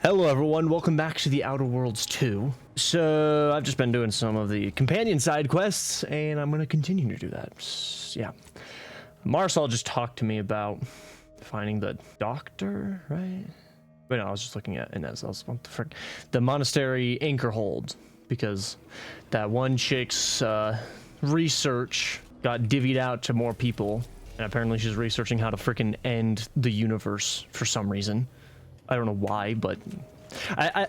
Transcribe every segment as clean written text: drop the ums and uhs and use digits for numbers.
Hello everyone, welcome back to the Outer Worlds 2. So I've just been doing some of the companion side quests and I'm going to continue to do that. Yeah. Marsal just talked to me about finding the doctor, right? Wait, no, I was just looking at Inez. What the frick? The monastery anchor hold, because that one chick's research got divvied out to more people, and apparently she's researching how to frickin' end the universe for some reason. I don't know why, but I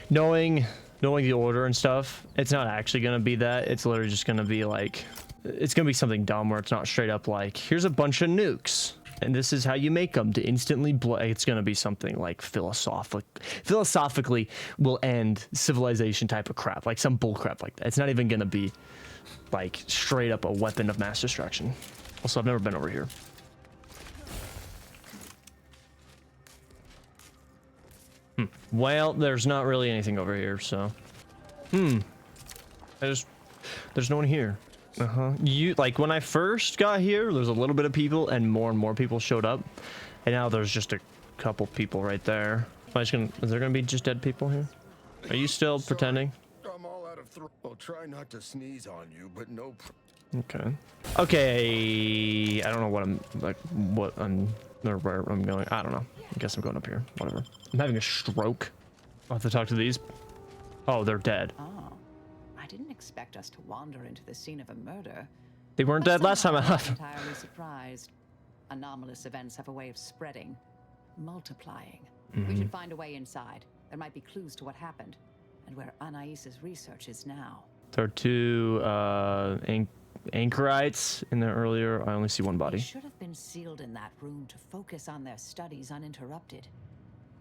knowing the order and stuff, it's not actually gonna be that. It's literally just gonna be like, it's gonna be something dumb where it's not straight up like, here's a bunch of nukes and this is how you make them to instantly blow. It's gonna be something like philosophically will end civilization type of crap, like some bull crap like that. It's not even gonna be like straight up a weapon of mass destruction. Also, I've never been over here. Well, there's not really anything over here, so. There's no one here. Like when I first got here, there's a little bit of people and more people showed up. And now there's just a couple people right there. Is there gonna be just dead people here? Are you still pretending? I'm all out of throat. I'll try not to sneeze on you, but no. Okay, I don't know what I'm like, or where I'm going. I don't know. I guess I'm going up here. Whatever. I'm having a stroke. I'll have to talk to these. Oh, they're dead. Oh, I didn't expect us to wander into the scene of a murder. They weren't dead last time I left. I'm entirely surprised. Anomalous events have a way of spreading, multiplying. We should find a way inside. There might be clues to what happened, and where Anais' research is now. There are two anchorites in there earlier. I only see one body. They should have been sealed in that room to focus on their studies uninterrupted.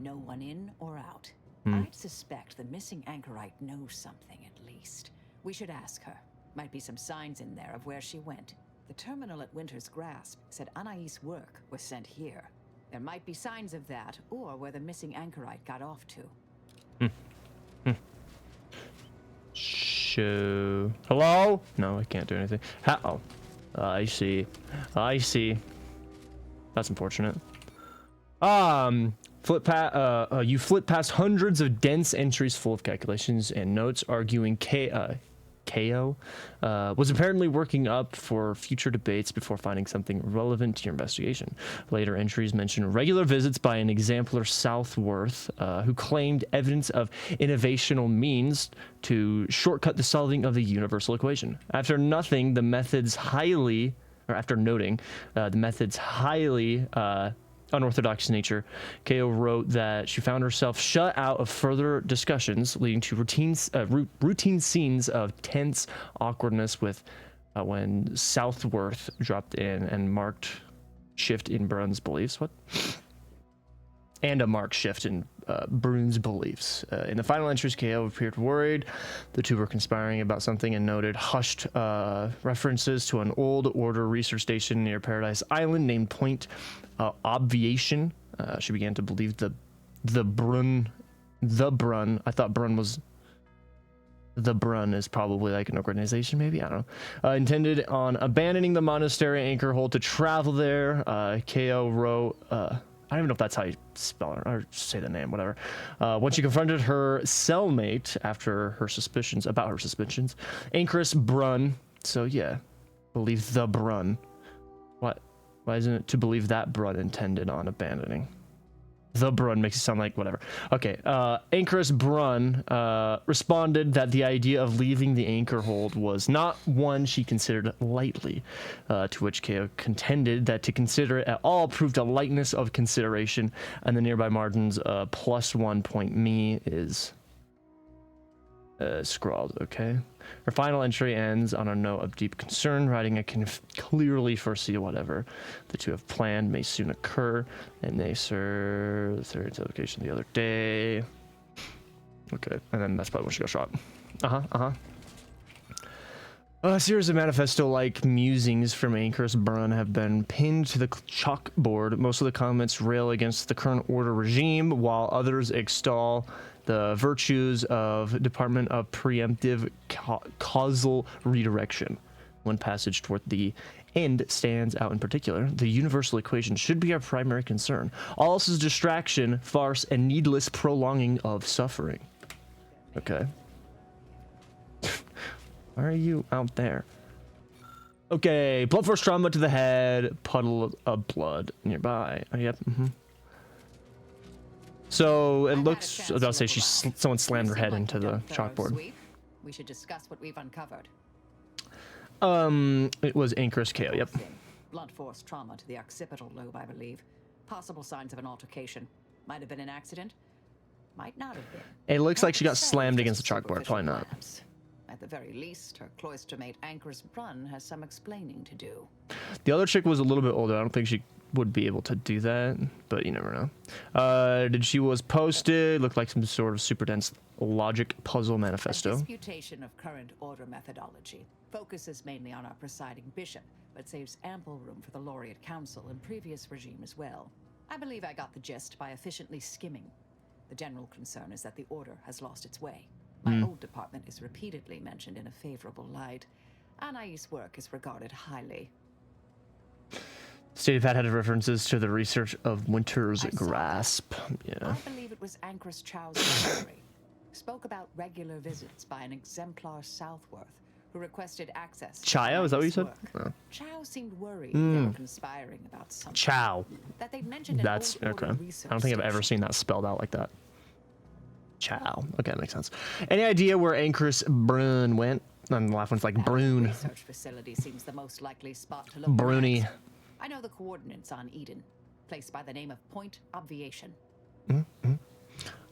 No one in or out. I'd suspect the missing anchorite knows something at least. We should ask her. Might be some signs in there of where she went. The terminal at Winter's Grasp said Anais' work was sent here. There might be signs of that, or where the missing anchorite got off to. Show. Hello? No, I can't do anything. Oh, I see. I see. That's unfortunate. You flip past hundreds of dense entries full of calculations and notes arguing KO was apparently working up for future debates before finding something relevant to your investigation. Later entries mention regular visits by an exemplar Southworth, who claimed evidence of innovational means to shortcut the solving of the universal equation. After noting the method's highly unorthodox nature, KO wrote that she found herself shut out of further discussions, leading to routine scenes of tense awkwardness with when Southworth dropped in and marked shift in Brun's beliefs. What? And a marked shift in Brun's beliefs. In the final entries, KO appeared worried. The two were conspiring about something and noted hushed references to an old order research station near Paradise Island named Point Obviation. She began to believe the Brun. I thought Brun was. The Brun is probably like an organization, maybe? I don't know. Intended on abandoning the monastery anchor hold to travel there. KO wrote. I don't even know if that's how you spell it or say the name, whatever. When she confronted her cellmate about her suspicions, Anchoress Brun. So yeah, believe the Brun. What? Why isn't it to believe that Brun intended on abandoning? The Brun makes it sound like whatever. Okay, Anchoress Brun responded that the idea of leaving the anchor hold was not one she considered lightly, to which KO contended that to consider it at all proved a lightness of consideration, and the nearby margins +1 point me is scrawled, okay? Her final entry ends on a note of deep concern, writing, I can clearly foresee whatever the two have planned may soon occur, and they serve the third interrogation the other day. Okay, and then that's probably when she got shot. A series of manifesto-like musings from Anchoress Brun have been pinned to the chalkboard. Most of the comments rail against the current order regime, while others extol the virtues of Department of Preemptive Causal Redirection. One passage toward the end stands out in particular. The universal equation should be our primary concern. All else is distraction, farce, and needless prolonging of suffering. Okay. Why are you out there? Okay, blunt force trauma to the head, puddle of blood nearby. Oh, yep. So it looks. I was about to say someone slammed her head into the chalkboard. We should discuss what we've uncovered. It was Anchoress KO. Yep. Blunt force trauma to the occipital lobe, I believe. Possible signs of an altercation. Might have been an accident. Might not have been. It looks like she got slammed against the chalkboard. Probably not. At the very least, her cloister mate Anchoress Brunn has some explaining to do. The other chick was a little bit older. I don't think she would be able to do that, but you never know. She was posted. Looked like some sort of super dense logic puzzle manifesto. A disputation of current order methodology focuses mainly on our presiding bishop, but saves ample room for the laureate council and previous regime as well. I believe I got the gist by efficiently skimming. The general concern is that the order has lost its way. My old department is repeatedly mentioned in a favorable light. Anais' work is regarded highly. State of Pat had references to the research of Winter's Grasp. Yeah. I believe it was Anchoress Chow's diary. Spoke about regular visits by an exemplar Southworth who requested access. Chow, is that what you said? Oh. Chow seemed worried they were conspiring about something. Chow. That they'd mentioned That's okay. I don't think I've ever seen that spelled out like that. Chow. Okay, that makes sense. Any idea where Anchoress Brunn went? And the last one's like Brune. Research facility seems the most likely spot to look. Bruni. I know the coordinates on Eden, placed by the name of Point Obviation.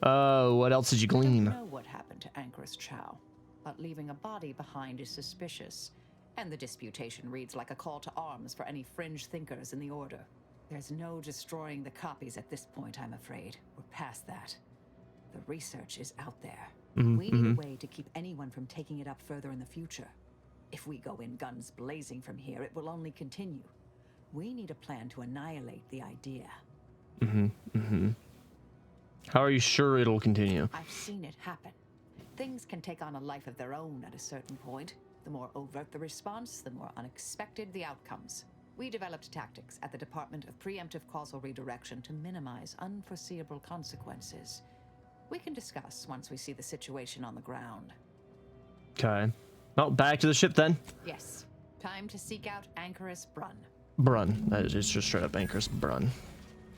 What else did you glean? I don't know what happened to Anchoress Chow, but leaving a body behind is suspicious. And the disputation reads like a call to arms for any fringe thinkers in the Order. There's no destroying the copies at this point, I'm afraid. We're past that. The research is out there. We need a way to keep anyone from taking it up further in the future. If we go in guns blazing from here, it will only continue. We need a plan to annihilate the idea. How are you sure it'll continue? I've seen it happen. Things can take on a life of their own at a certain point. The more overt the response, the more unexpected the outcomes. We developed tactics at the Department of Preemptive Causal Redirection to minimize unforeseeable consequences. We can discuss once we see the situation on the ground. Okay. Well, back to the ship then. Yes. Time to seek out Anchoress Brunn. Brunn. That is just straight up Anchoress Brunn.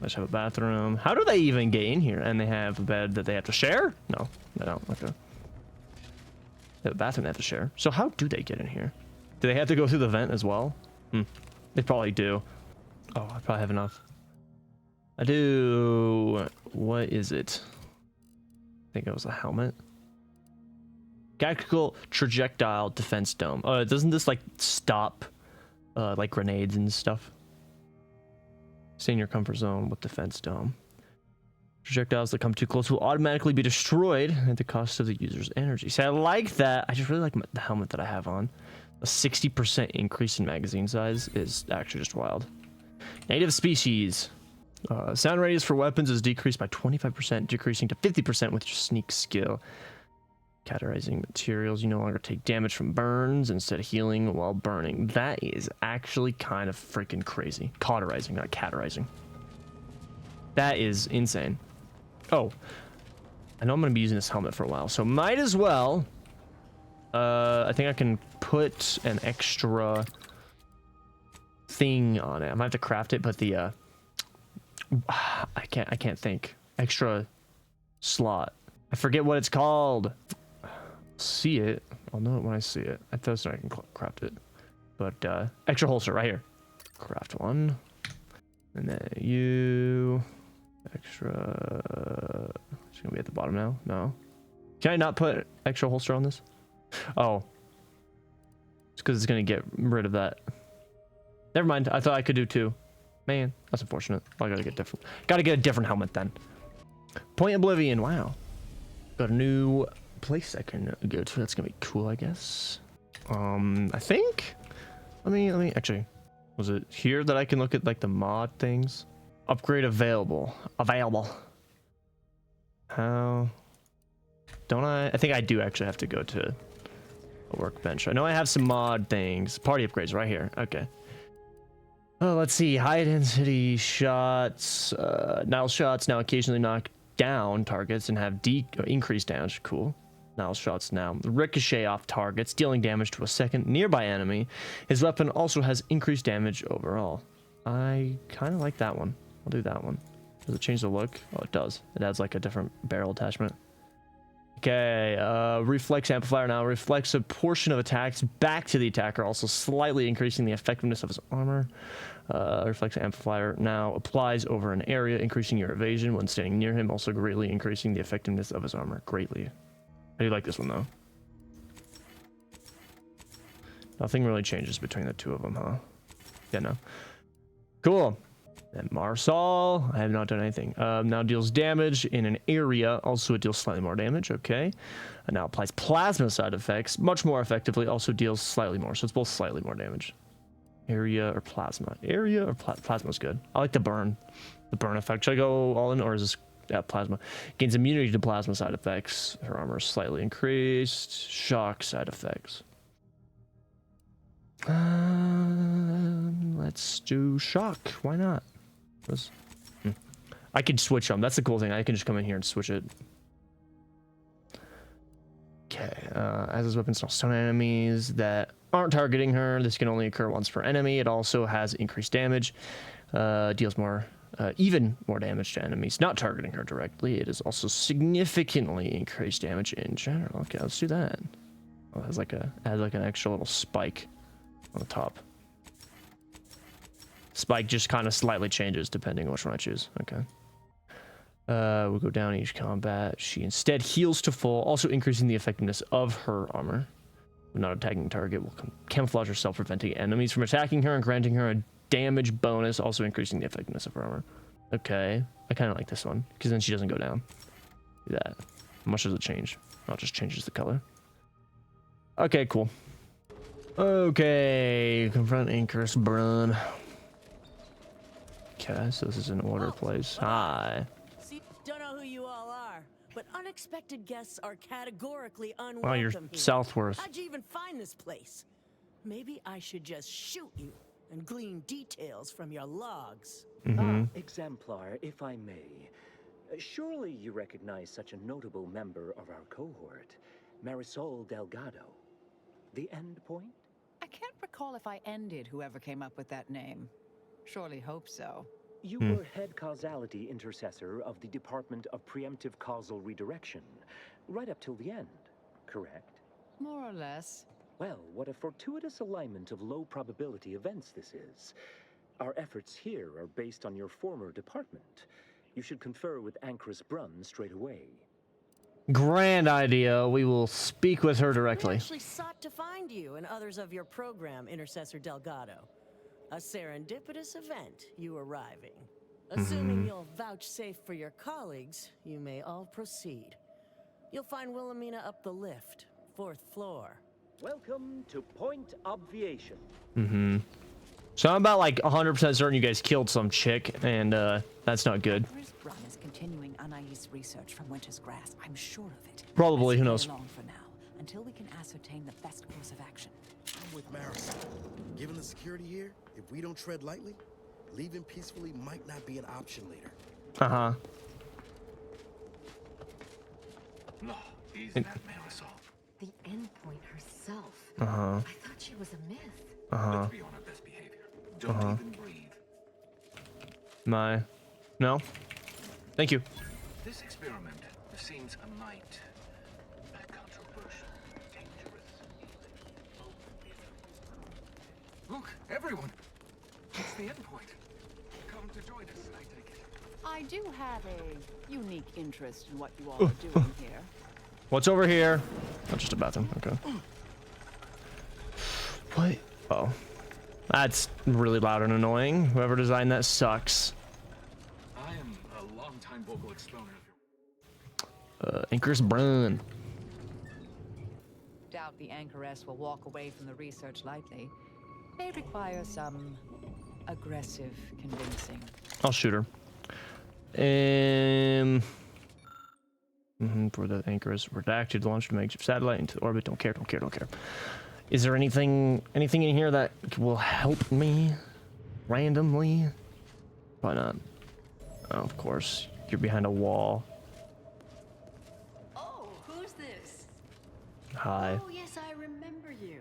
Let's have a bathroom. How do they even get in here? And they have a bed that they have to share? No, they don't. Okay. They have a bathroom they have to share. So how do they get in here? Do they have to go through the vent as well? They probably do. Oh, I probably have enough. I do. What is it? I think it was a helmet. Tactical Trajectile Defense Dome. Doesn't this like stop like grenades and stuff? Stay in your comfort zone with Defense Dome. Projectiles that come too close will automatically be destroyed at the cost of the user's energy. See, I like that. I just really like the helmet that I have on. A 60% increase in magazine size is actually just wild. Native species. Sound radius for weapons is decreased by 25%, decreasing to 50% with your sneak skill. Cauterizing materials. You no longer take damage from burns instead of healing while burning. That is actually kind of freaking crazy. Cauterizing, not cauterizing. That is insane. Oh, I know I'm going to be using this helmet for a while, so might as well. I think I can put an extra thing on it. I might have to craft it, but the I can't think. Extra slot. I forget what it's called. See it. I'll know it when I see it. I thought I can craft it. But extra holster right here. Craft one. And then you extra. It's gonna be at the bottom now. No. Can I not put extra holster on this? Oh. It's because it's gonna get rid of that. Never mind. I thought I could do two. Man, that's unfortunate. I gotta get different. Gotta get a different helmet then. Point Oblivion. Wow. Got a new place I can go to. That's gonna be cool, I guess. I think. Let me actually. Was it here that I can look at like the mod things? Upgrade available. How? Don't I? I think I do actually have to go to a workbench. I know I have some mod things. Party upgrades right here. Okay. Oh, let's see. High intensity shots. Nile shots now occasionally knock down targets and have increased damage. Cool. Nile shots now ricochet off targets, dealing damage to a second nearby enemy. His weapon also has increased damage overall. I kind of like that one. I'll do that one. Does it change the look? Oh, it does. It adds like a different barrel attachment. Okay, reflex amplifier now reflects a portion of attacks back to the attacker, also slightly increasing the effectiveness of his armor. Reflex amplifier now applies over an area, increasing your evasion when standing near him, also greatly increasing the effectiveness of his armor. Greatly. I do like this one though. Nothing really changes between the two of them, huh? Yeah, no. Cool. And Marsal, I have not done anything. Now deals damage in an area. Also, it deals slightly more damage. Okay. And now applies plasma side effects much more effectively. Also deals slightly more. So it's both slightly more damage. Area or plasma? Area or plasma is good. I like the burn. The burn effect. Should I go all in, or is this plasma? Gains immunity to plasma side effects. Her armor is slightly increased. Shock side effects. Let's do shock. Why not? I could switch them. That's the cool thing. I can just come in here and switch it. Okay. As his weapons stun enemies that aren't targeting her. This can only occur once per enemy. It also has increased damage. Deals more, even more damage to enemies not targeting her directly. It is also significantly increased damage in general. Okay, let's do that. Oh, it has like an extra little spike on the top. Spike just kind of slightly changes depending on which one I choose. Okay. We'll go down each combat. She instead heals to full, also increasing the effectiveness of her armor. When not attacking target, will camouflage herself, preventing enemies from attacking her and granting her a damage bonus, also increasing the effectiveness of her armor. Okay. I kind of like this one, because then she doesn't go down. Do that. How much does it change? Oh, it just changes the color. Okay, cool. Okay. Confront Anchoress Brun. Okay, so this is an order place. Hi. See, don't know who you all are, but unexpected guests are categorically unwelcome Wow, you're here. Southworth. How'd you even find this place? Maybe I should just shoot you and glean details from your logs. Exemplar, if I may. Surely you recognize such a notable member of our cohort, Marisol Delgado. The end point? I can't recall if I ended whoever came up with that name. Surely hope so. You were head causality intercessor of the Department of Preemptive Causal Redirection, right up till the end, correct? More or less. Well, what a fortuitous alignment of low probability events this is. Our efforts here are based on your former department. You should confer with Anchoress Brun straight away. Grand idea. We will speak with her We directly. actually sought to find you and others of your program, Intercessor Delgado. A serendipitous event, you arriving. Assuming you'll vouchsafe for your colleagues, you may all proceed. You'll find Wilhelmina up the lift, 4th floor. Welcome to Point Obviation. So I'm about like 100% certain you guys killed some chick, and that's not good. Chris Brun is continuing Anais' research from Winter's Grass. I'm sure of it. Probably, who Let's knows? stay along for now, until we can ascertain the best course of action. I'm with Marisol. Given the security here, if we don't tread lightly, leaving peacefully might not be an option later. Uh-huh. No, isn't that Marisol? The endpoint herself. Uh-huh. I thought she was a myth. Uh-huh. Let's be on our best behavior. Don't even breathe. My. No. Thank you. This experiment seems a mite controversial, dangerous. Look, everyone! It's the endpoint. Come to join us, I take it. I do have a unique interest in what you all are doing here. What's over here? Oh, just a bathroom. Okay. What? Oh. That's really loud and annoying. Whoever designed that sucks. I am a long-time vocal exponent of your... Anchoress Brun. Doubt the Anchoress will walk away from the research lightly. May require some aggressive convincing. I'll shoot her. For the Anchoress redacted, launched a makeshift satellite into orbit. Don't care. Is there anything in here that will help me? randomly. Why not? Oh, of course, you're behind a wall. Oh, who's this? Hi. Oh, yes, I remember you.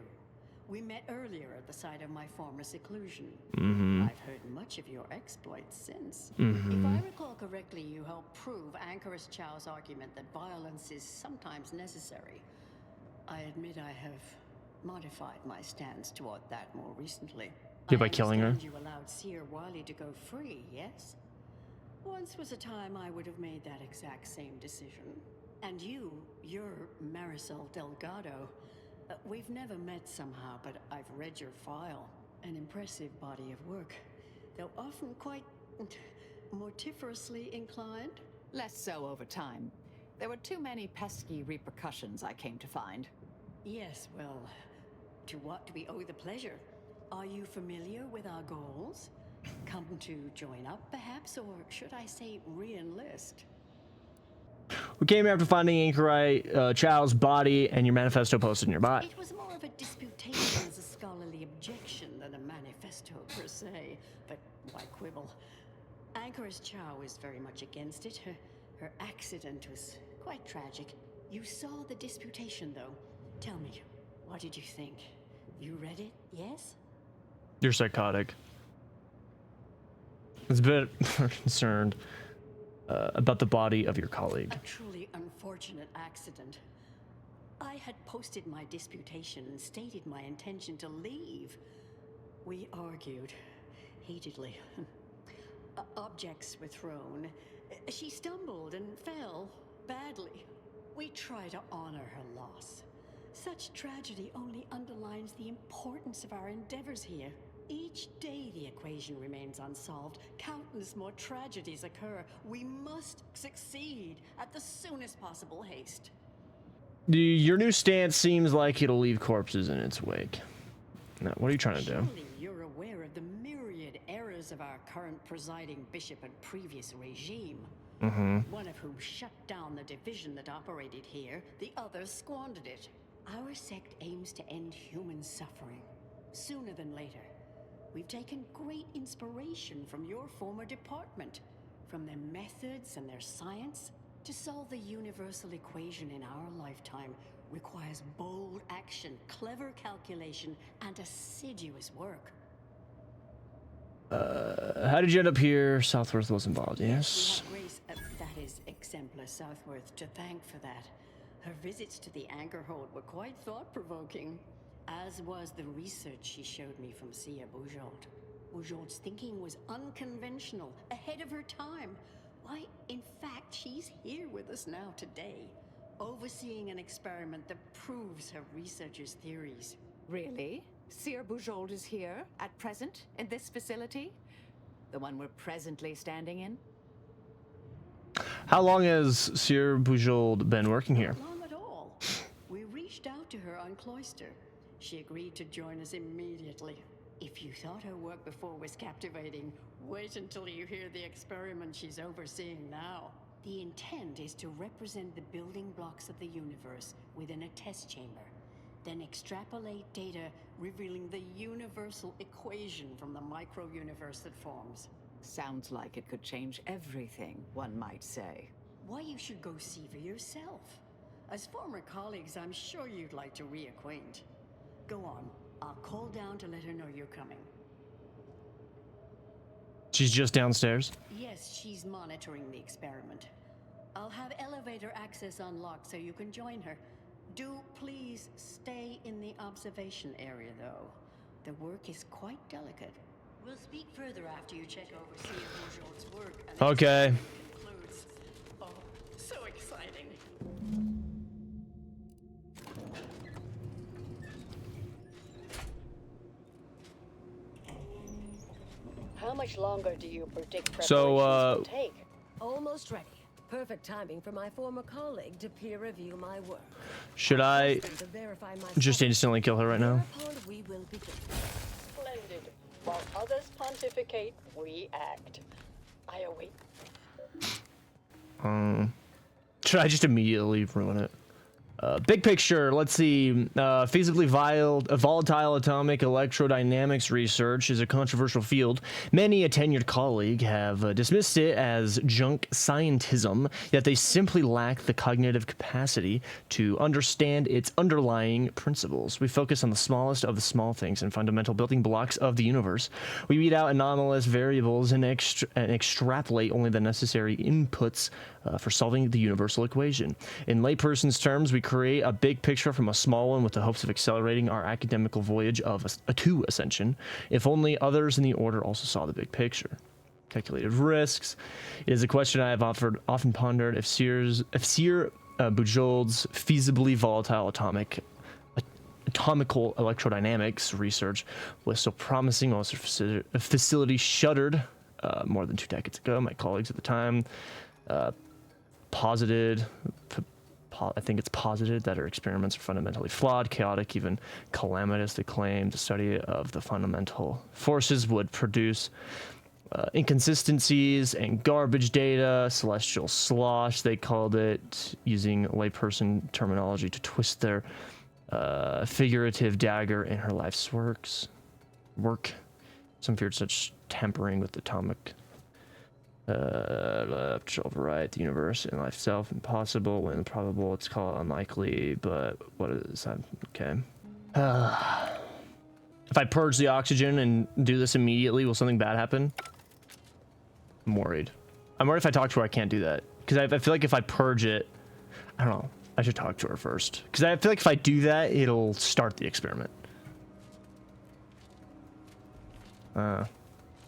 We met earlier at the site of my former seclusion. Mm-hmm. I've heard much of your exploits since. If I recall correctly, you helped prove Anchorus Chow's argument that violence is sometimes necessary. I admit I have modified my stance toward that more recently. Yeah, by killing her. I understand you allowed Seer Wiley to go free, yes? Once was a time I would have made that exact same decision. And you're Marisol Delgado. We've never met somehow, but I've read your file. An impressive body of work, though often quite mortiferously inclined. Less so over time. There were too many pesky repercussions, I came to find. Yes, well, to what do we owe the pleasure? Are you familiar with our goals? Come to join up, perhaps, or should I say re-enlist? We came here after finding Anchorite Chow's body and your manifesto posted nearby. It was more of a disputation as a scholarly objection than a manifesto per se, but why quibble? Anchorus Chow is very much against it. Her accident was quite tragic. You saw the disputation, though. Tell me, what did you think? You read it, yes? You're psychotic. I was a bit concerned about the body of your colleague. A truly unfortunate accident. I had posted my disputation and stated my intention to leave. We argued heatedly. Objects were thrown. She stumbled and fell badly. We try to honor her loss. Such tragedy only underlines the importance of our endeavors here. Each day the equation remains unsolved. Countless more tragedies occur. We must succeed at the soonest possible haste. Your new stance seems like it'll leave corpses in its wake. Now, what are you trying to do? Surely you're aware of the myriad errors of our current presiding bishop and previous regime. One of whom shut down the division that operated here, the other squandered it. Our sect aims to end human suffering sooner than later. We've taken great inspiration from your former department, from their methods and their science. To solve the universal equation in our lifetime requires bold action, clever calculation, and assiduous work. How did you end up here? Southworth was involved, yes? We have Grace, that is Exemplar Southworth, to thank for that. Her visits to the Anchorhold were quite thought-provoking, as was the research she showed me from Sia Bujold. Bujold's thinking was unconventional, ahead of her time. Why, in fact, she's here with us now today, overseeing an experiment that proves her researcher's theories. Really? Seer Bujold is here, at present, in this facility? The one we're presently standing in? How long has Seer Bujold been working here? Not long at all. We reached out to her on Cloister. She agreed to join us immediately. If you thought her work before was captivating, wait until you hear the experiment she's overseeing now. The intent is to represent the building blocks of the universe within a test chamber, then extrapolate data revealing the universal equation from the micro-universe that forms. Sounds like it could change everything, one might say. Why, you should go see for yourself. As former colleagues, I'm sure you'd like to reacquaint. Go on. I'll call down to let her know you're coming. She's just downstairs? Yes, she's monitoring the experiment. I'll have elevator access unlocked so you can join her. Do please stay in the observation area, though. The work is quite delicate. We'll speak further after you check over Sia Bujold's work and the Okay. experiment concludes. Oh, so exciting. How much longer do you predict preparations So, will take? Almost ready. Perfect timing for my former colleague to peer review my work. Should I To verify my just instantly kill her right now? Thereupon we will begin. Splendid. While others pontificate, we act. I await. Should I just immediately ruin it? Big picture, let's see. Feasibly volatile atomic electrodynamics research is a controversial field. Many a tenured colleague have dismissed it as junk scientism, yet they simply lack the cognitive capacity to understand its underlying principles. We focus on the smallest of the small things and fundamental building blocks of the universe. We weed out anomalous variables and extrapolate only the necessary inputs for solving the universal equation. In layperson's terms, we create a big picture from a small one with the hopes of accelerating our academical voyage to ascension, if only others in the order also saw the big picture. Calculated risks. It is a question I have often pondered. If Seer Bujold's feasibly volatile atomical electrodynamics research was so promising, while the facility shuttered more than 2 decades ago, my colleagues at the time posited that her experiments are fundamentally flawed, chaotic, even calamitous. They claimed the study of the fundamental forces would produce inconsistencies and garbage data, celestial slosh, they called it, using layperson terminology to twist their figurative dagger in her life's work. Some feared such tampering with atomic to override the universe and life itself impossible, when probable it's called unlikely, but what is that? Okay. If I purge the oxygen and do this immediately, will something bad happen? I'm worried. I'm worried if I talk to her I can't do that, because I feel like if I purge it, I don't know, I should talk to her first, because I feel like if I do that it'll start the experiment.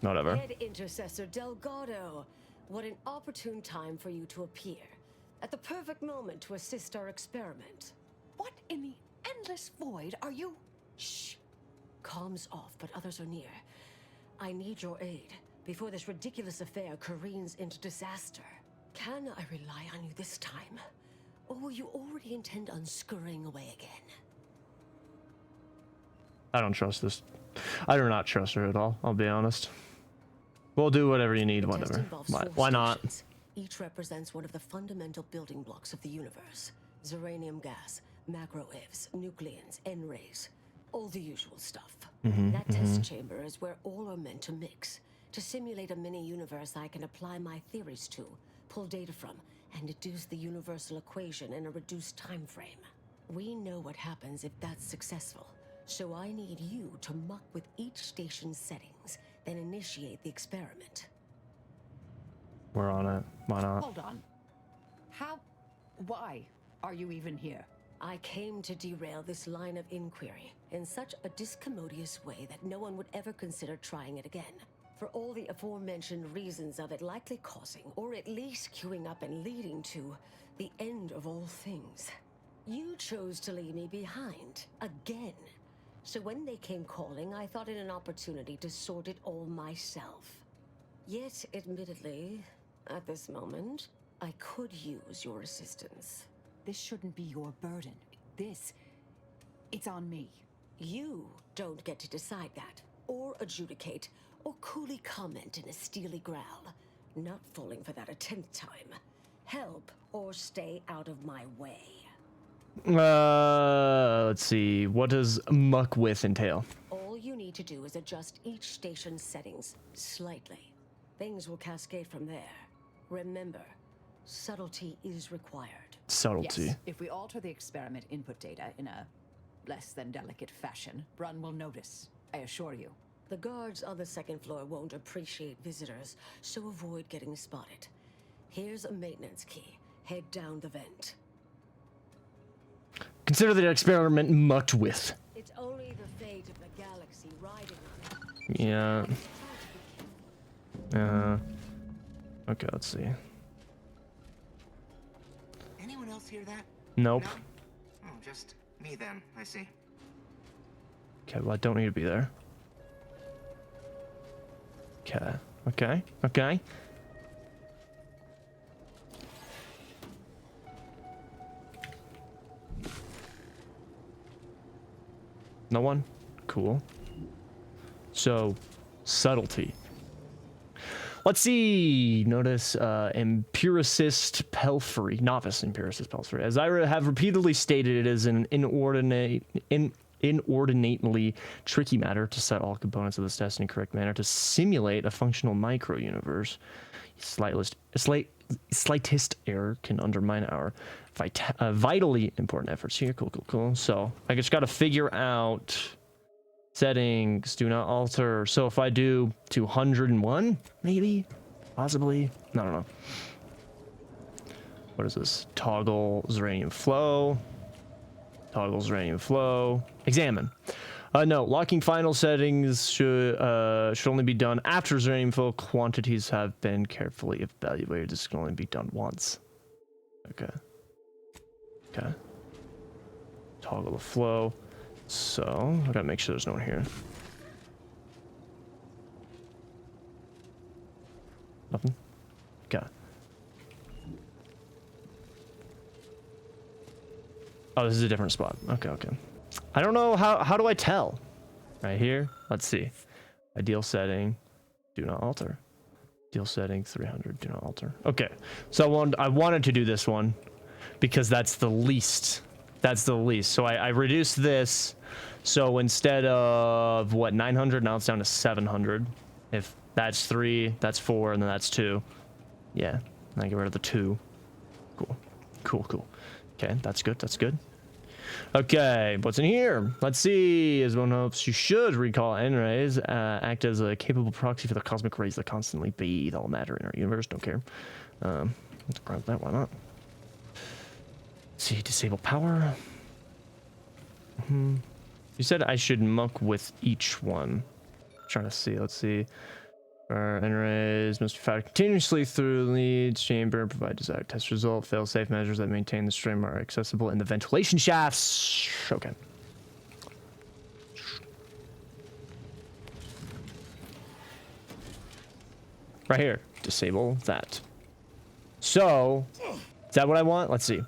Whatever. Head Intercessor Delgado, what an opportune time for you to appear. At the perfect moment to assist our experiment. What in the endless void are you? Shh. Comms off, but others are near. I need your aid before this ridiculous affair careens into disaster. Can I rely on you this time? Or will you already intend on scurrying away again? I don't trust this. I do not trust her at all, I'll be honest. We'll do whatever you need, whatever. Why not? Each represents one of the fundamental building blocks of the universe. Zeranium gas, macro-ivs, nucleons, N-rays. All the usual stuff. That test chamber is where all are meant to mix. To simulate a mini-universe I can apply my theories to, pull data from, and deduce the universal equation in a reduced time frame. We know what happens if that's successful. So I need you to muck with each station's settings, then initiate the experiment. We're on it. Why not? Hold on. Why are you even here? I came to derail this line of inquiry in such a discommodious way that no one would ever consider trying it again. For all the aforementioned reasons of it likely causing, or at least queuing up and leading to, the end of all things. You chose to leave me behind, again. So when they came calling, I thought it an opportunity to sort it all myself. Yet, admittedly, at this moment, I could use your assistance. This shouldn't be your burden. It's on me. You don't get to decide that, or adjudicate, or coolly comment in a steely growl. Not falling for that a 10th time. Help, or stay out of my way. Let's see. What does muck with entail? All you need to do is adjust each station's settings slightly. Things will cascade from there. Remember, subtlety is required. Subtlety. Yes, if we alter the experiment input data in a less than delicate fashion, Brunn will notice, I assure you. The guards on the second floor won't appreciate visitors, so avoid getting spotted. Here's a maintenance key. Head down the vent. Consider the experiment mucked with. It's only the fate of the galaxy riding on it. Yeah. Okay, let's see. Anyone else hear that? Nope. No? Oh, just me then, I see. Okay, well, I don't need to be there. Okay. No one? Cool. So, subtlety. Let's see. Notice empiricist Pelfrey, novice empiricist Pelfrey. As I have repeatedly stated, it is an inordinately tricky matter to set all components of this test in a correct manner to simulate a functional micro-universe. Slightest error can undermine our vitally important efforts here. Cool. So I just got to figure out settings. Do not alter. So if I do 201, maybe, possibly, I don't know. What is this? Toggle Zeranium flow. Toggle Zeranium flow. Examine. No, locking final settings should only be done after Zeranium flow quantities have been carefully evaluated. This can only be done once. Okay. Toggle the flow. So I gotta make sure there's no one here. Nothing. Okay. Oh, this is a different spot. Okay. I don't know how do I tell? Right here. Let's see. Ideal setting. Do not alter. Ideal setting 300. Do not alter. Okay. So I wanted to do this one because that's the least. So I reduced this. So instead of what 900, now it's down to 700. If that's 3, that's 4, and then that's 2. Yeah. And I get rid of the 2. Cool. Okay, that's good. Okay, what's in here? Let's see. As one hopes, you should recall N-rays act as a capable proxy for the cosmic rays that constantly bathe all matter in our universe. Don't care. Let's grab that. Why not? Let's see, disable power. You said I should muck with each one. Trying to see. Let's see. N-rays must be fired continuously through the leads chamber, provide desired test result. Fail-safe measures that maintain the stream are accessible in the ventilation shafts. Okay. Right here. Disable that. So, is that what I want? Let's see.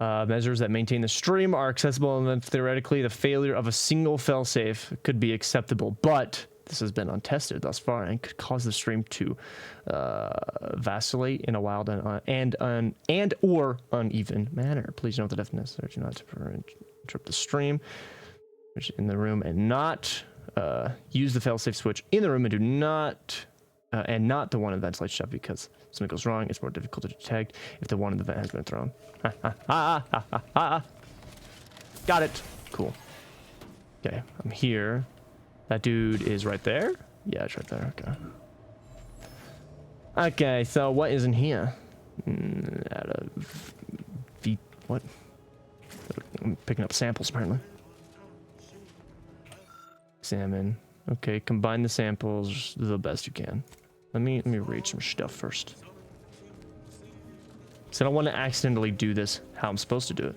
Measures that maintain the stream are accessible, and then theoretically the failure of a single fail-safe could be acceptable, but this has been untested thus far and could cause the stream to vacillate in a wild and or uneven manner. Please note the definition. Do not interrupt the stream which is in the room, and not use the fail-safe switch in the room, and do not not the one in the ventilation shaft, because if something goes wrong, it's more difficult to detect if the one in the vent has been thrown. Got it. Cool. Okay, I'm here. That dude is right there? Yeah, it's right there. Okay. Okay, so what is in here? What? I'm picking up samples, apparently. Examine. Okay, combine the samples the best you can. Let me read some stuff first. So I don't want to accidentally do this how I'm supposed to do it.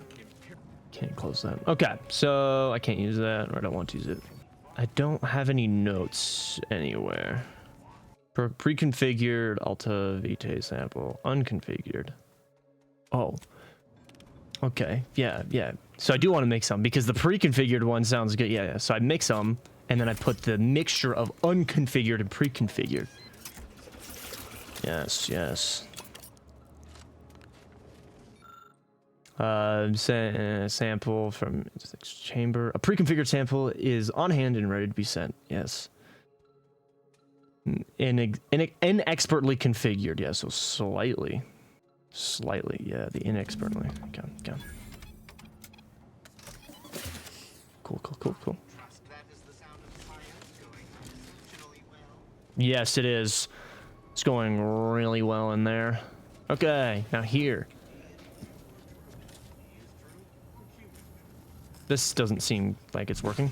Can't close that. Okay, so I can't use that, or I don't want to use it. I don't have any notes anywhere. Pre-configured Alta Vitae sample. Unconfigured. Oh. Okay. Yeah. So I do want to make some, because the pre-configured one sounds good. Yeah. So I mix them, and then I put the mixture of unconfigured and pre-configured. Yes. Sample from chamber. A pre-configured sample is on hand and ready to be sent. Yes. Inexpertly configured. Yeah, so slightly. Yeah, the inexpertly. Okay. Cool. Yes, it is. It's going really well in there. Okay, now here. This doesn't seem like it's working.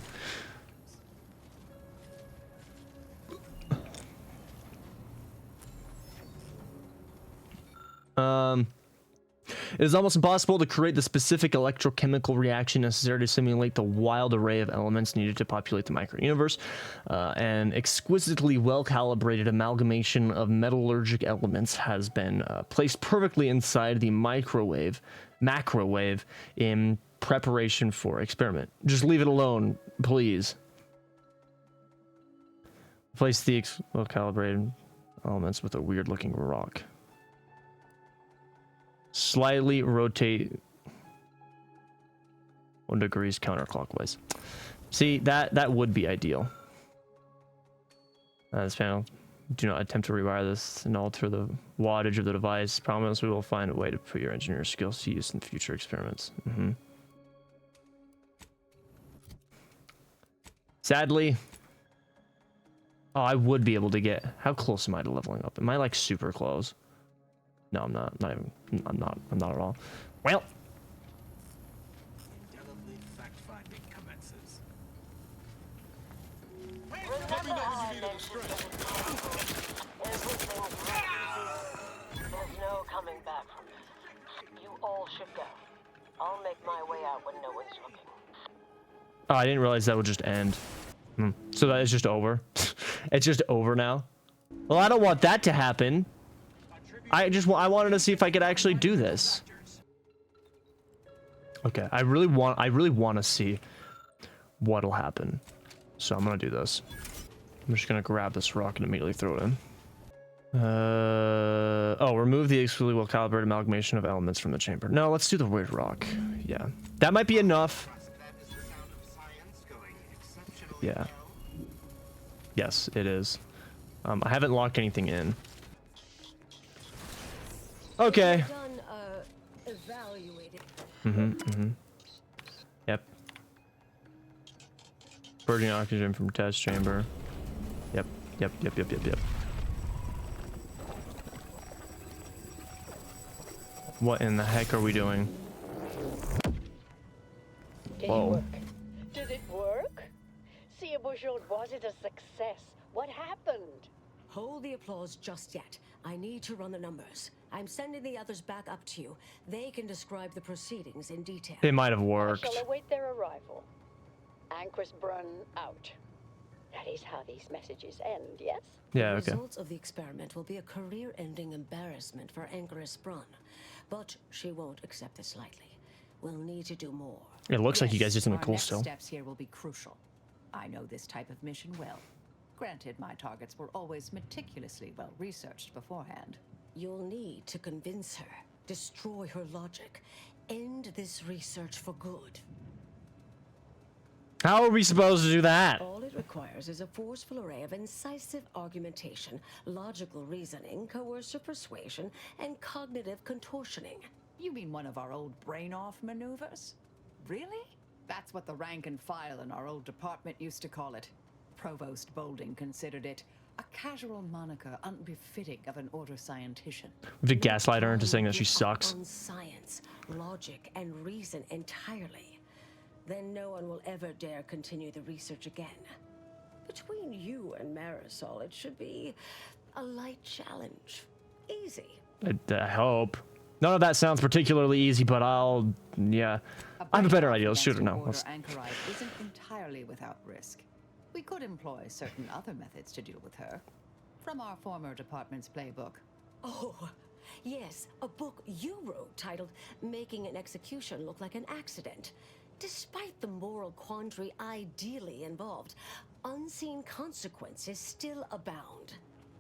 It is almost impossible to create the specific electrochemical reaction necessary to simulate the wild array of elements needed to populate the micro-universe. An exquisitely well-calibrated amalgamation of metallurgic elements has been placed perfectly inside the macrowave in preparation for experiment. Just leave it alone, please. Place the well-calibrated elements with a weird looking rock. Slightly rotate 1 degrees counterclockwise. See, that would be ideal. This panel. Do not attempt to rewire this and alter the wattage of the device. Promise we will find a way to put your engineer skills to use in future experiments. Sadly, oh, I would be able to get. How close am I to leveling up? Am I like super close? No, I'm not. Not even. I'm not at all. Well. Fact-finding commences. There's no coming back from this. You all should go. I'll make my way out when no one's looking. Oh, I didn't realize that would just end. So that is just over. It's just over now. Well, I don't want that to happen. I wanted to see if I could actually do this. Okay, I really want to see what'll happen. So I'm gonna do this. I'm just gonna grab this rock and immediately throw it in. Oh, remove the exclusively well-calibrated amalgamation of elements from the chamber. No, let's do the weird rock. Yeah, that might be enough. Yeah. Yes, it is. I haven't locked anything in. Okay. Yep. Purging oxygen from test chamber. Yep. What in the heck are we doing? Whoa. Did it work? See, was it a success? What happened? Hold the applause just yet. I need to run the numbers. I'm sending the others back up to you. They can describe the proceedings in detail. It might have worked. I shall await their arrival. Anchor's Brun out. That is how these messages end, yes? Yeah, The okay. results of the experiment will be a career-ending embarrassment for Anchoress Brun. But she won't accept this lightly. We'll need to do more. It looks like you guys did something Our cool next still. steps here will be crucial. I know this type of mission well. Granted, my targets were always meticulously well researched beforehand. You'll need to convince her, destroy her logic, end this research for good. How are we supposed to do that? All it requires is a forceful array of incisive argumentation, logical reasoning, coercive persuasion, and cognitive contortioning. You mean one of our old brain-off maneuvers? Really? That's what the rank and file in our old department used to call it. Provost Bolding considered it a casual moniker unbefitting of an order scientician. We have to gaslight her into saying that she Give up sucks. on science, logic, and reason entirely. Then no one will ever dare continue the research again. Between you and Marisol, it should be a light challenge. Easy. I hope. None of that sounds particularly easy, but yeah. I have a better idea. Let's shoot her now. Order Anchorite isn't entirely without risk. We could employ certain other methods to deal with her. From our former department's playbook. Oh, yes, a book you wrote titled Making an Execution Look Like an Accident. Despite the moral quandary ideally involved, unseen consequences still abound.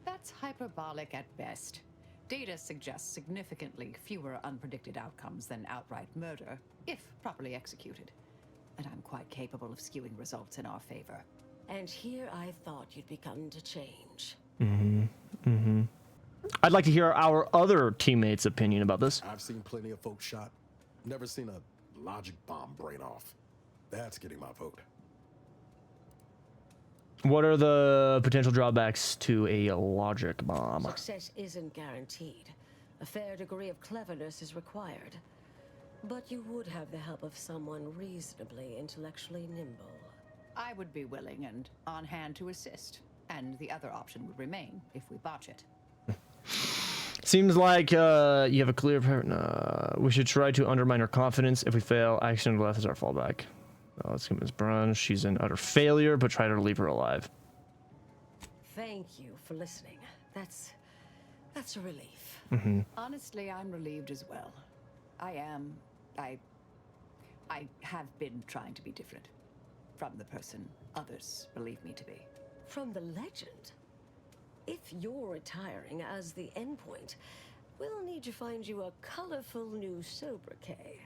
That's hyperbolic at best. Data suggests significantly fewer unpredicted outcomes than outright murder, if properly executed. And I'm quite capable of skewing results in our favor. And here I thought you'd begun to change. I'd like to hear our other teammates' opinion about this. I've seen plenty of folks shot. Never seen a logic bomb brain off. That's getting my vote. What are the potential drawbacks to a logic bomb? Success isn't guaranteed. A fair degree of cleverness is required. But you would have the help of someone reasonably intellectually nimble. I would be willing and on hand to assist, and the other option would remain if we botch it. Seems like you have a clear we should try to undermine her confidence. If we fail, action left is our fallback. Let's get Ms. Brun. She's an utter failure, but try to leave her alive. Thank you for listening. That's a relief. Honestly, I'm relieved as well. I have been trying to be different from the person others believe me to be. From the legend? if you're retiring as the endpoint, we'll need to find you a colorful new sobriquet.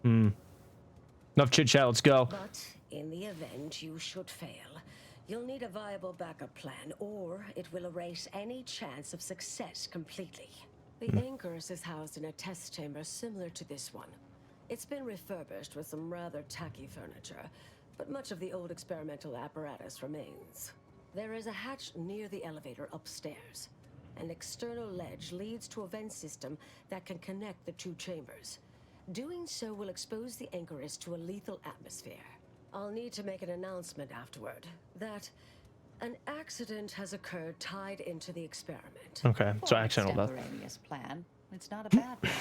Enough chit chat. Let's go. But in the event you should fail, you'll need a viable backup plan, or it will erase any chance of success completely. The Anchorus is housed in a test chamber similar to this one. It's been refurbished with some rather tacky furniture, but much of the old experimental apparatus remains. There is a hatch near the elevator upstairs. An external ledge leads to a vent system that can connect the two chambers. Doing so will expose the Anchorus to a lethal atmosphere. I'll need to make an announcement afterward that an accident has occurred tied into the experiment. Okay, so accidental death. Extemporaneous plan. It's not a bad one.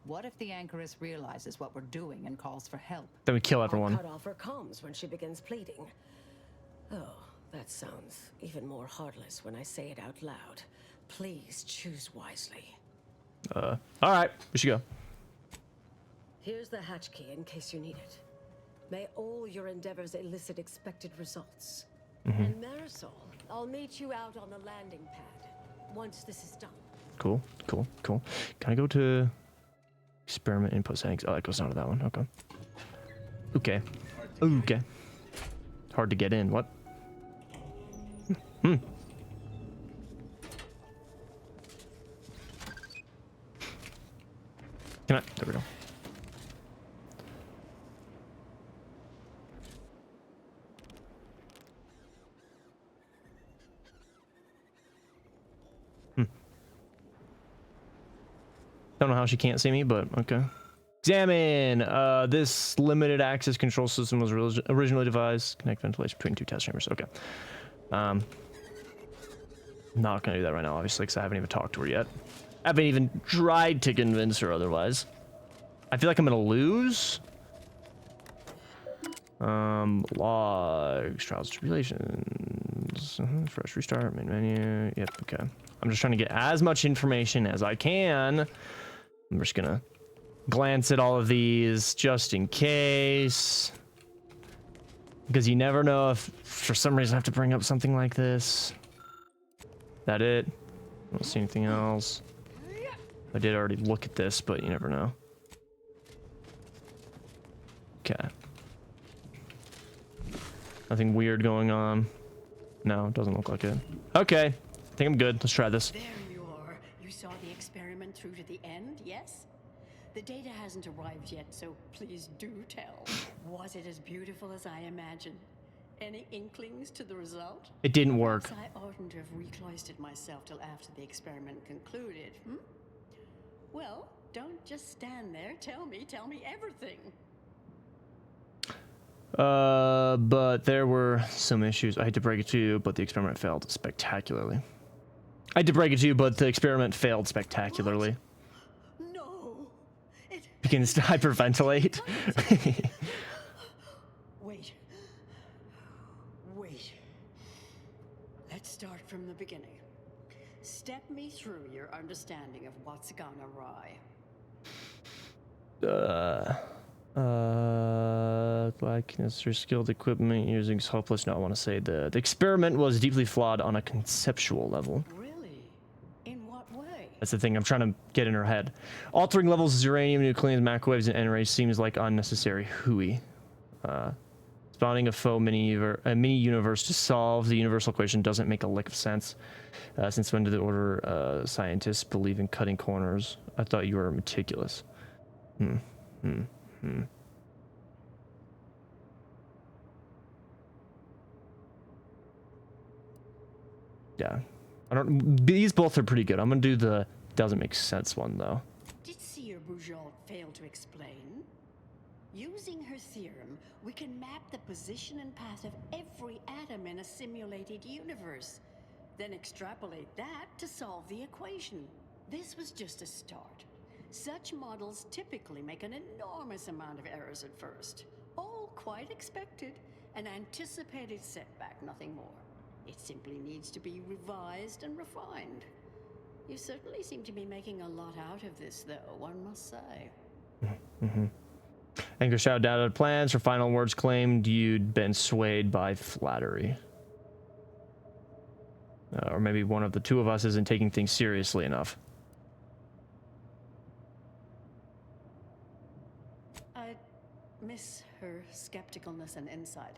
What if the Anchorus realizes what we're doing and calls for help? Then we kill everyone. I'll cut off her comms when she begins pleading. Oh, that sounds even more heartless when I say it out loud. Please choose wisely. All right, we should go. Here's the hatch key in case you need it. May all your endeavors elicit expected results. And Marisol, I'll meet you out on the landing pad once this is done. Cool. Can I go to experiment input settings? Oh, that goes down to that one. Okay. Hard to get in. What? Can I? There we go. Don't know how she can't see me, but okay. Examine. This limited access control system was originally devised. Connect ventilation between two test chambers. Okay. Not gonna do that right now, obviously, because I haven't even talked to her yet. I haven't even tried to convince her otherwise. I feel like I'm gonna lose. Logs, trials, tribulations, fresh restart, main menu. Yep. Okay. I'm just trying to get as much information as I can. I'm just gonna glance at all of these just in case, because you never know if for some reason I have to bring up something like this. That it? I don't see anything else. I did already look at this, but you never know. Okay. Nothing weird going on. No, it doesn't look like it. Okay. I think I'm good. Let's try this. There you are. You saw the experiment through to the end, yes? The data hasn't arrived yet, so please do tell. Was it as beautiful as I imagined? Any inklings to the result? It didn't work. Perhaps I oughtn't to have recloistered myself till after the experiment concluded, Well, don't just stand there. Tell me everything. But there were some issues. I hate to break it to you, but the experiment failed spectacularly. I hate to break it to you, but the experiment failed spectacularly. What? No. Begins to hyperventilate. Wait. Let's start from the beginning. Step me through your understanding of what's gone awry. Like necessary skilled equipment using is hopeless. No, I want to say the experiment was deeply flawed on a conceptual level. Really? In what way? That's the thing I'm trying to get in her head. Altering levels of uranium, nucleons, microwaves, and N-rays seems like unnecessary hooey. Spawning a faux mini universe to solve the universal equation doesn't make a lick of sense. Since when did the Order scientists believe in cutting corners? I thought you were meticulous. Yeah, I don't. These both are pretty good. I'm gonna do the doesn't make sense one though. Did Seer Bujold fail to explain? Using her theorem, we can map the position and path of every atom in a simulated universe, then extrapolate that to solve the equation. This was just a start. Such models typically make an enormous amount of errors at first. All quite expected. An anticipated setback, nothing more. It simply needs to be revised and refined. You certainly seem to be making a lot out of this, though, one must say. Anchor shout doubted plans. Her final words claimed you'd been swayed by flattery. Or maybe one of the two of us isn't taking things seriously enough. I miss her skepticalness and insight.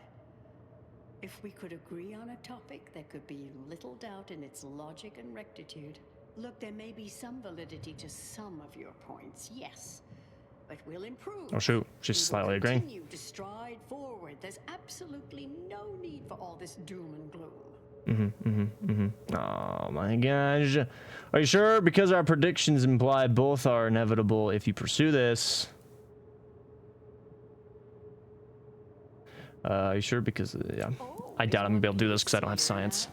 If we could agree on a topic, there could be little doubt in its logic and rectitude. Look, there may be some validity to some of your points, yes. But we'll improve. Oh shoot, she's slightly agreeing. Continue to stride forward. There's absolutely no need for all this doom and gloom. Oh my gosh. Are you sure? Because our predictions imply both are inevitable if you pursue this. Are you sure? Because, yeah. I doubt I'm gonna be able to do this because I don't have science.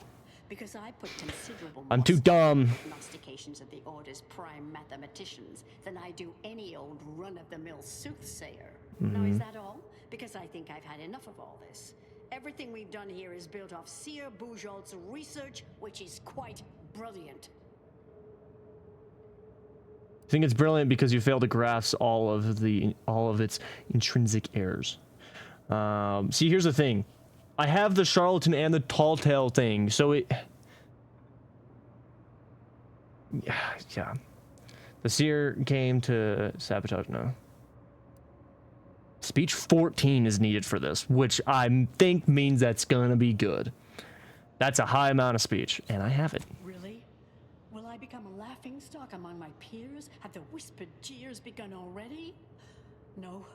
Because I put considerable I'm too dumb. prognostications of the Order's prime mathematicians than I do any old run-of-the-mill soothsayer. Now, is that all? Because I think I've had enough of all this. Everything we've done here is built off Seer Bujold's research, which is quite brilliant. I think it's brilliant because you fail to grasp all of its intrinsic errors. See, here's the thing. I have the charlatan and the tall tale thing, so it... Yeah. The seer came to sabotage, no. Speech 14 is needed for this, which I think means that's gonna be good. That's a high amount of speech, and I have it. Really? Will I become a laughingstock among my peers? Have the whispered jeers begun already? No.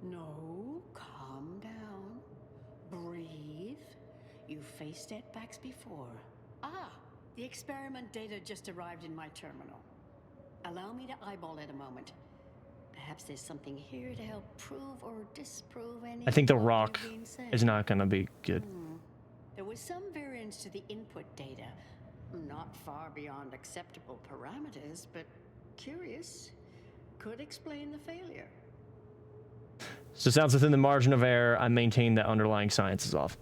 No. Calm down. Breathe. You faced setbacks before. Ah, the experiment data just arrived in my terminal. Allow me to eyeball it a moment. Perhaps there's something here to help prove or disprove any. I think the rock is not gonna be good. There was some variance to the input data. Not far beyond acceptable parameters, but curious. Could explain the failure. So it sounds within the margin of error. I maintain that underlying science is off.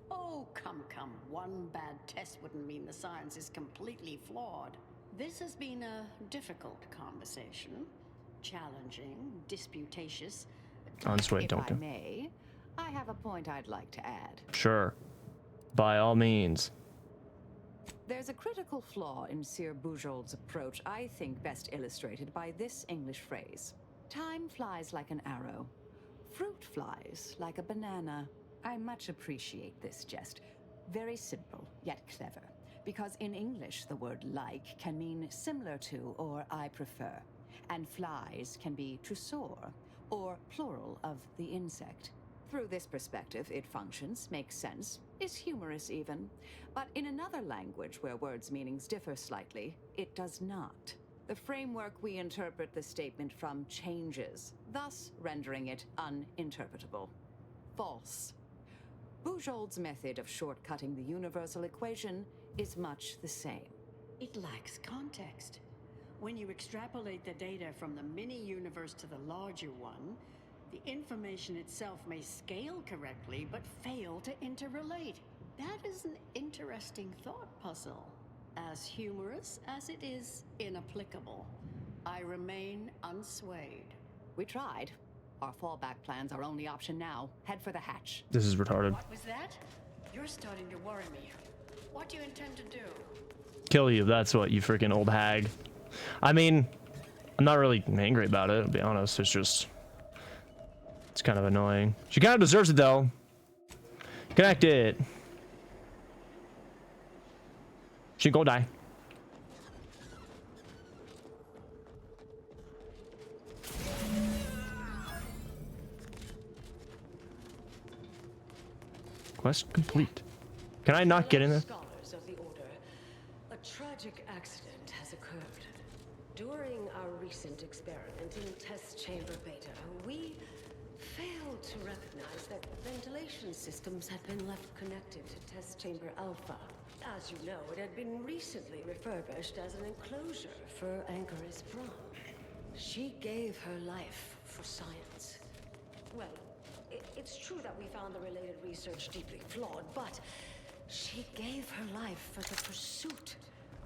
Oh, come. One bad test wouldn't mean the science is completely flawed. This has been a difficult conversation. Challenging, disputatious. Unsweat, If don't I you? may, I have a point I'd like to add. Sure. By all means. There's a critical flaw in Seer Bujold's approach I think best illustrated by this English phrase. Time flies like an arrow. Fruit flies like a banana. I much appreciate this jest. Very simple, yet clever. Because in English, the word like can mean similar to or I prefer. And flies can be to soar, or plural of the insect. Through this perspective, it functions, makes sense, is humorous even. But in another language where words' meanings differ slightly, it does not. The framework we interpret the statement from changes, thus rendering it uninterpretable. False. Bujold's method of shortcutting the universal equation is much the same. It lacks context. When you extrapolate the data from the mini-universe to the larger one, the information itself may scale correctly, but fail to interrelate. That is an interesting thought puzzle. As humorous as it is inapplicable. I remain unswayed. We tried. Our fallback plan's our only option now. Head for the hatch. This is retarded. What was that? You're starting to worry me. What do you intend to do? Kill you, that's what, you freaking old hag. I mean, I'm not really angry about it, to be honest. It's just... It's kind of annoying. She kind of deserves it, though. Connect it. She go die. Quest complete. Can I not get in there? Scholars of the Order, a tragic accident has occurred. During our recent experiment in Test Chamber Beta, we failed to recognize that ventilation systems had been left connected to Test Chamber Alpha. As you know, it had been recently refurbished as an enclosure for Anchoris Braun. She gave her life for science. Well, it's true that we found the related research deeply flawed, but she gave her life for the pursuit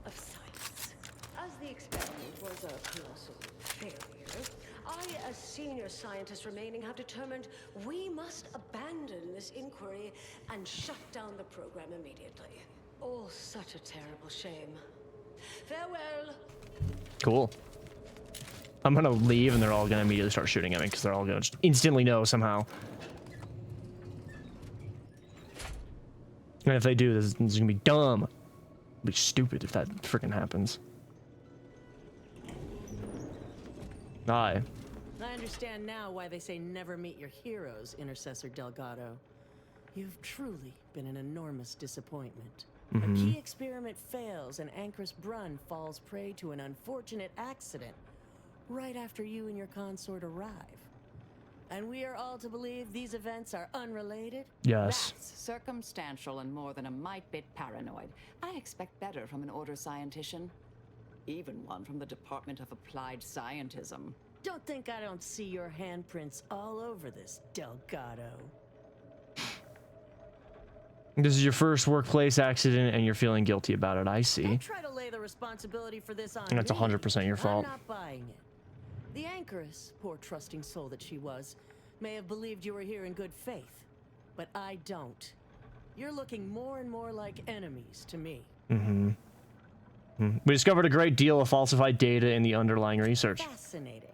of science. As the experiment was a colossal failure, I, as senior scientist remaining, have determined we must abandon this inquiry and shut down the program immediately. all such a terrible shame. Farewell. Cool. I'm gonna leave and they're all gonna immediately start shooting at me because they're all gonna just instantly know somehow. And if they do, this is gonna be dumb. It'll be stupid if that freaking happens. Aye. I understand now why they say never meet your heroes, Intercessor Delgado. You've truly been an enormous disappointment. A key experiment fails and Ancrus Brunn falls prey to an unfortunate accident right after you and your consort arrive. And we are all to believe these events are unrelated? Yes. That's circumstantial and more than a mite bit paranoid. I expect better from an Order scientician. Even one from the Department of Applied Scientism. Don't think I don't see your handprints all over this, Delgado. This is your first workplace accident and you're feeling guilty about it. I see. Don't try to lay the responsibility for this on That's me. 100% your fault. I'm not buying it. The Anchoress, poor trusting soul that she was, may have believed you were here in good faith, but I don't. You're looking more and more like enemies to me. We discovered a great deal of falsified data in the underlying research. Fascinating.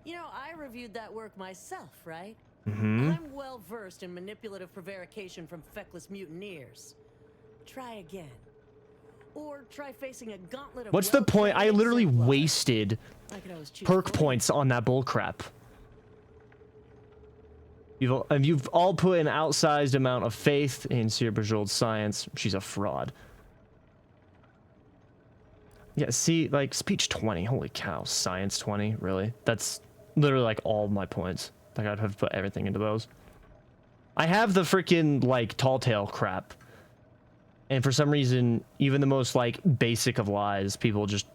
You know, I reviewed that work myself, right? I'm well versed in manipulative prevarication from feckless mutineers. Try again. Or try facing a gauntlet of What's the point? I well-trained literally exemplars. wasted I could always choose perk one. points on that bullcrap. You've all put an outsized amount of faith in Cere Bajol's science. She's a fraud. Yeah, see, like, speech 20. Holy cow. Science 20. Really? That's literally, like, all my points. Like, I'd have put everything into those. I have the freaking, like, tall tale crap. And for some reason, even the most, like, basic of lies, people just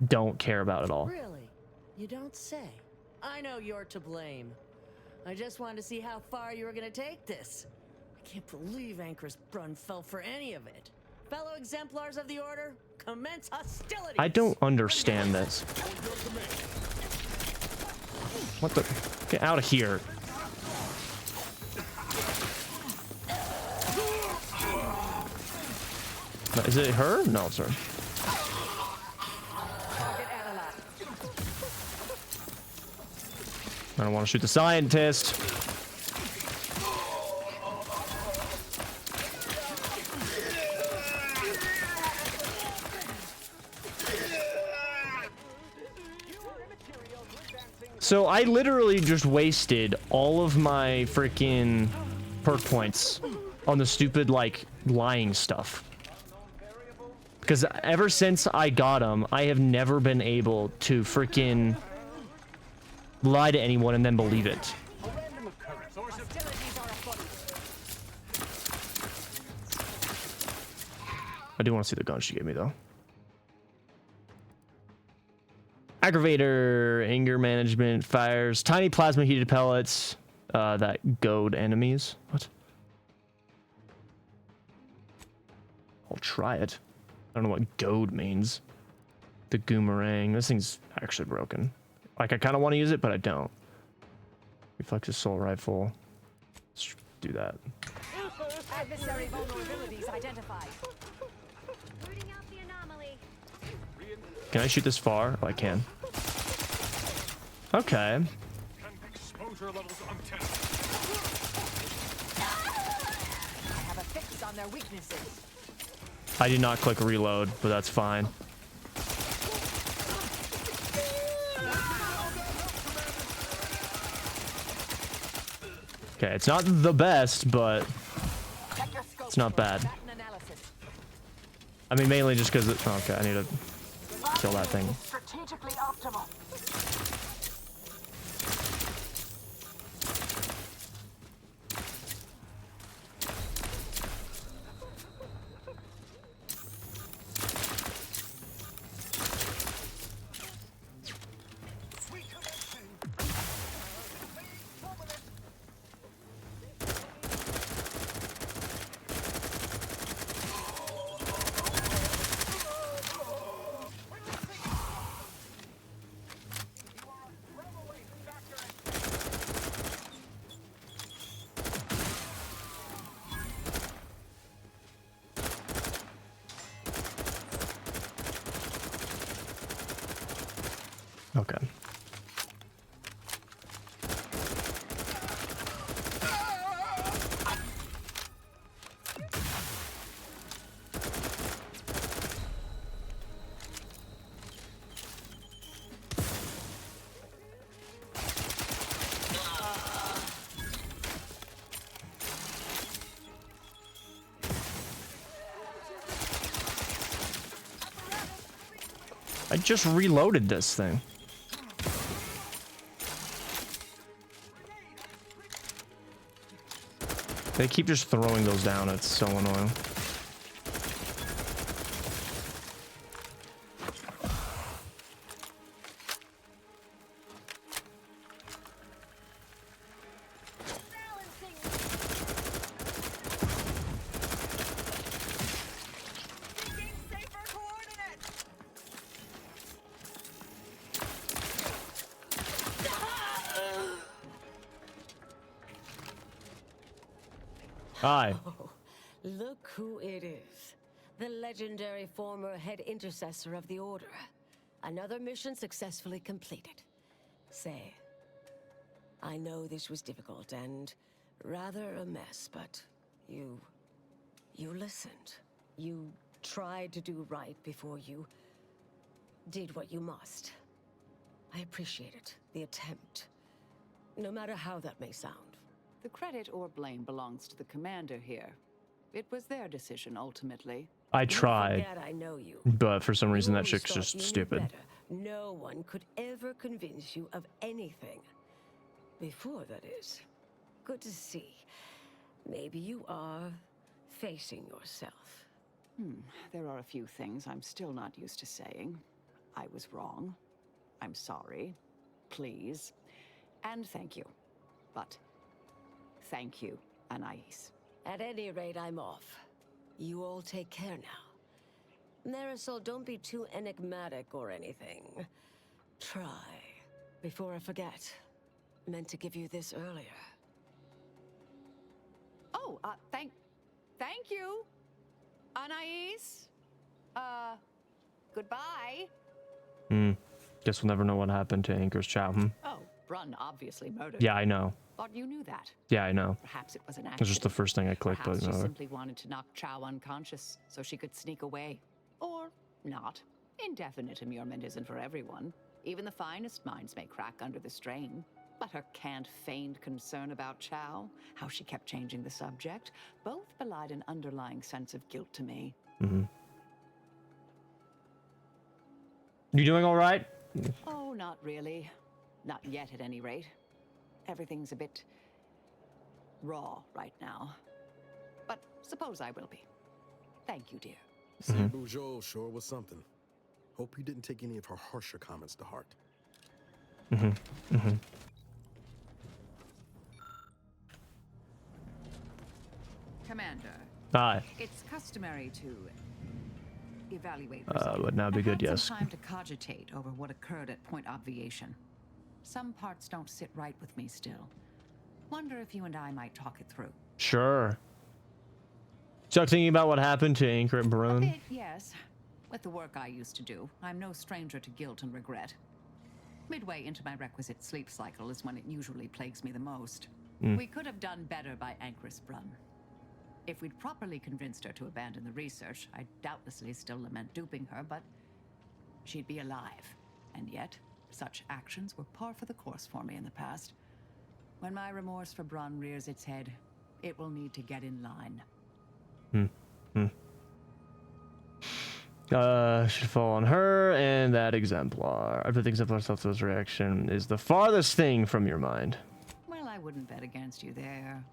don't care about at all. Really? You don't say. I know you're to blame. I just wanted to see how far you were going to take this. I can't believe Ancrus Brunn fell for any of it. Fellow exemplars of the Order, commence hostilities! I don't understand this. What the? Get out of here. Is it her? No, it's her. I don't want to shoot the scientist. So I literally just wasted all of my freaking perk points on the stupid, like, lying stuff. Because ever since I got them, I have never been able to freaking lie to anyone and then believe it. I do want to see the gun she gave me, though. Aggravator, anger management, fires tiny plasma heated pellets that goad enemies. What? I'll try it. I don't know what goad means. The Goomerang. This thing's actually broken. Like, I kind of want to use it, but I don't. Reflex assault rifle. Let's do that. Adversary vulnerabilities identified. Rooting out the anomaly. Can I shoot this far? Oh, I can. Okay. Exposure levels untapped. I have a fix on their weaknesses. I did not click reload, but that's fine. Okay, it's not the best, but it's not bad. I mean, mainly just because it... Okay, I need to kill that thing. Strategically optimal. Okay. I just reloaded this thing. They keep just throwing those down. It's so annoying. Hi. Oh, look who it is. The legendary former head intercessor of the Order. Another mission successfully completed. Say, I know this was difficult and rather a mess, but you listened. You tried to do right before you did what you must. I appreciate it, the attempt. No matter how that may sound. The credit or blame belongs to the commander here. It was their decision, ultimately. I tried, I know you. but for some reason You that always chick's thought just you knew stupid. better. No one could ever convince you of anything. Before, that is. Good to see. Maybe you are facing yourself. There are a few things I'm still not used to saying. I was wrong. I'm sorry. Please. And thank you. But thank you, Anais. At any rate, I'm off. You all take care now. Marisol, don't be too enigmatic or anything. Try. Before I forget. Meant to give you this earlier. Oh, thank you, Anais. Goodbye. Guess we'll never know what happened to Anchor's Chow. Oh, Brun obviously murdered Yeah, her. I know. Thought you knew that. Yeah, I know. Perhaps it was an It accident. was just the first thing I clicked, Perhaps but she no. simply wanted to knock Chow unconscious so she could sneak away. Or not. Indefinite immurement isn't for everyone. Even the finest minds may crack under the strain. But her canned feigned concern about Chow, how she kept changing the subject, both belied an underlying sense of guilt to me. You doing all right? Oh, not really. Not yet, at any rate. Everything's a bit raw right now. But suppose I will be. Thank you, dear. See, Bujoe sure was something. Hope you didn't take any of her harsher comments to heart. Commander, Hi. it's customary to evaluate Would now be I've good, had yes. some time to cogitate over what occurred at Point Obviation. Some parts don't sit right with me still. Wonder if you and I might talk it through. Sure. Start thinking about what happened to Anchor at A Brun. bit, yes. With the work I used to do, I'm no stranger to guilt and regret. Midway into my requisite sleep cycle is when it usually plagues me the most. We could have done better by Anchoress Brun. If we'd properly convinced her to abandon the research, I'd doubtlessly still lament duping her, but she'd be alive. And yet, such actions were par for the course for me in the past. When my remorse for Brun rears its head, it will need to get in line. Should fall on her and that exemplar. After the exemplar selfless reaction is the farthest thing from your mind. Well, I wouldn't bet against you there.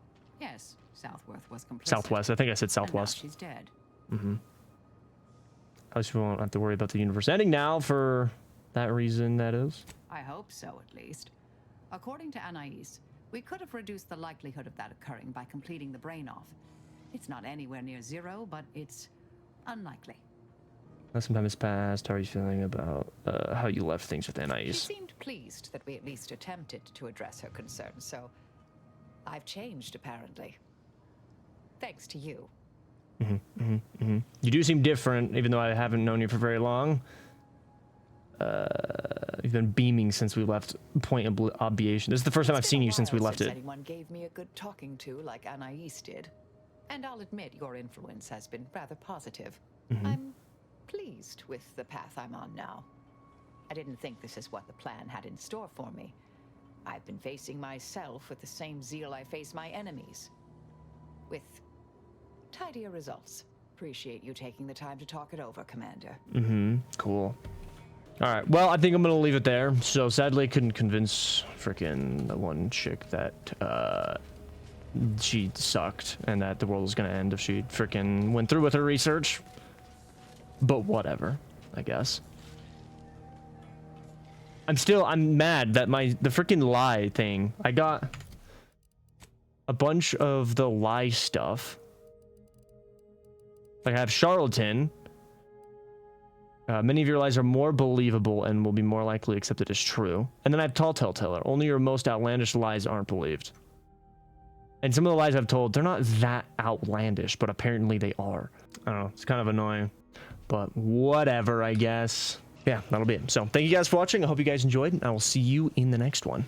Yes, Southworth was complicit. Southwest. I think I said And now Southwest. she's dead. At least we won't have to worry about the universe ending now for that reason, that is. I hope so, at least. According to Anais, we could have reduced the likelihood of that occurring by completing the brain off. It's not anywhere near zero, but it's unlikely. Some time has passed. How are you feeling about how you left things with She Anais? seemed pleased that we at least attempted to address her concerns, so I've changed, apparently. Thanks to you. You do seem different, even though I haven't known you for very long. You've been beaming since we left Point of Obviation. This is the first time I've seen you since we left it. Anyone gave me a good talking to like Anais did. And I'll admit your influence has been rather positive. I'm pleased with the path I'm on now. I didn't think this is what the plan had in store for me. I've been facing myself with the same zeal I face my enemies. With tidier results. Appreciate you taking the time to talk it over, Commander. Cool. All right. Well, I think I'm going to leave it there. So sadly, I couldn't convince freaking the one chick that she sucked and that the world was going to end if she freaking went through with her research. But whatever, I guess. I'm mad that the freaking lie thing, I got a bunch of the lie stuff. Like I have charlatan. Many of your lies are more believable and will be more likely accepted as true. And then I have tall tale-teller. Only your most outlandish lies aren't believed. And some of the lies I've told, they're not that outlandish, but apparently they are. I don't know. It's kind of annoying. But whatever, I guess. Yeah, that'll be it. So thank you guys for watching. I hope you guys enjoyed, and I will see you in the next one.